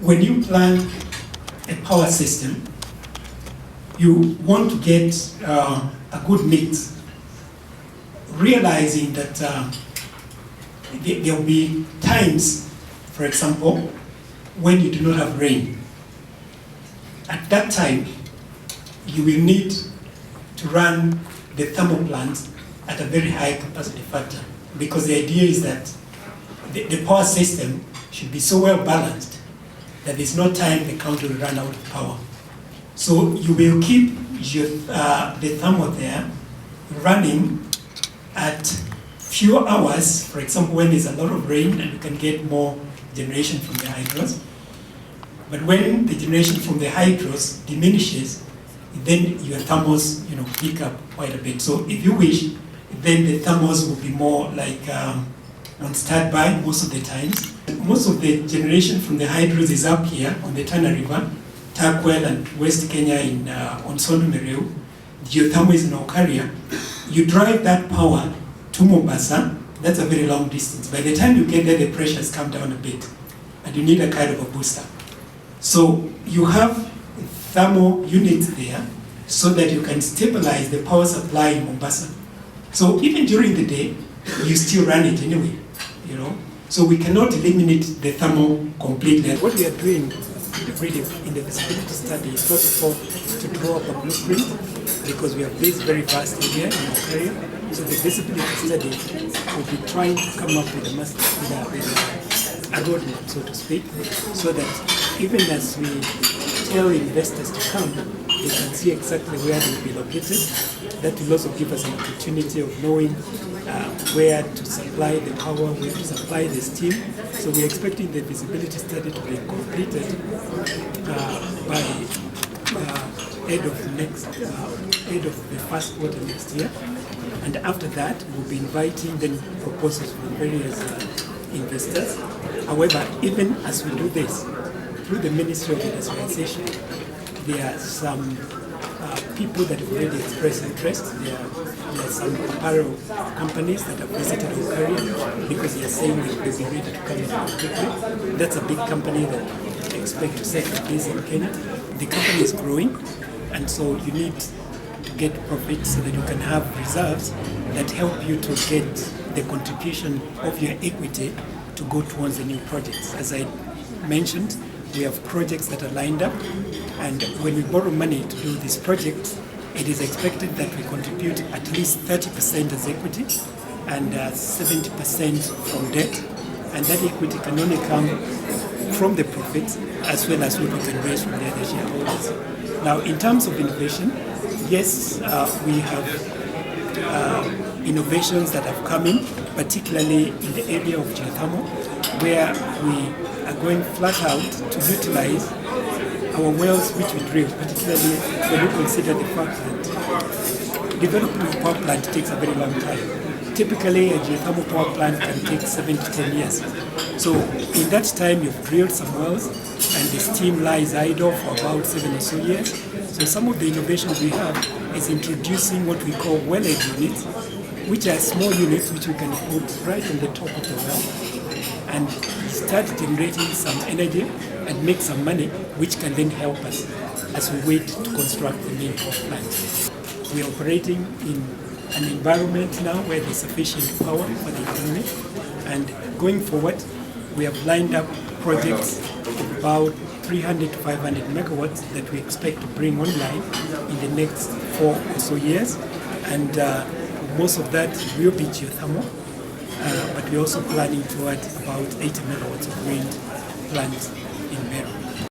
when you plan a power system, you want to get a good mix, realizing that there will be times, for example, when you do not have rain. At that time, you will need to run the thermal plant at a very high capacity factor, because the idea is that the power system should be so well balanced that there's no time the country will run out of power. So you will keep the thermal there running at fewer hours, for example, when there's a lot of rain and you can get more generation from the hydros. But when the generation from the hydros diminishes, then your thermals pick up quite a bit. So if you wish, then the thermals will be more like on standby most of the times. Most of the generation from the hydros is up here on the Tana River, Takwel and West Kenya on Sondu Mereu. Geothermal is in Okaria. You drive that power to Mombasa, that's a very long distance. By the time you get there, the pressures come down a bit, and you need a kind of a booster. So you have thermal units there so that you can stabilize the power supply in Mombasa. So even during the day, you still run it anyway, So we cannot eliminate the thermal completely. What we are doing really in the feasibility study is first of all to draw up a blueprint, because we have this very vast area in our area. So the feasibility study will be trying to come up with a roadmap, so to speak, so that even as we tell investors to come, they can see exactly where they will be located. That will also give us an opportunity of knowing where to supply the power, where to supply the steam. So we're expecting the feasibility study to be completed by end of the first quarter next year. And after that, we'll be inviting then proposals from various investors. However, even as we do this, through the Ministry of Industrialization, there are some people that have already expressed interest. There are some apparel companies that have visited Okaria because they are saying they'll be ready to come in quickly. That's a big company that expect to set up base in Kenya. The company is growing, and so you need to get profits so that you can have reserves that help you to get the contribution of your equity to go towards the new projects. As I mentioned, we have projects that are lined up, and when we borrow money to do these projects, it is expected that we contribute at least 30% as equity and 70% from debt, and that equity can only come from the profits as well as what we can raise from the other shareholders. Now, in terms of innovation, yes, we have innovations that have come in, particularly in the area of geothermal, where we are going flat out to utilize our wells which we drill, particularly when you consider the fact that developing a power plant takes a very long time. Typically, a geothermal power plant can take 7 to 10 years. So in that time, you've drilled some wells, and the steam lies idle for about 7 or so years. So some of the innovations we have is introducing what we call wellhead units, which are small units which we can put right on the top of the well and start generating some energy and make some money, which can then help us as we wait to construct the main power plant. We are operating in an environment now where there's sufficient power for the economy, and going forward, we have lined up projects of about 300 to 500 megawatts that we expect to bring online in the next 4 or so years, and most of that will be geothermal, but we're also planning toward about 80 megawatts of wind plants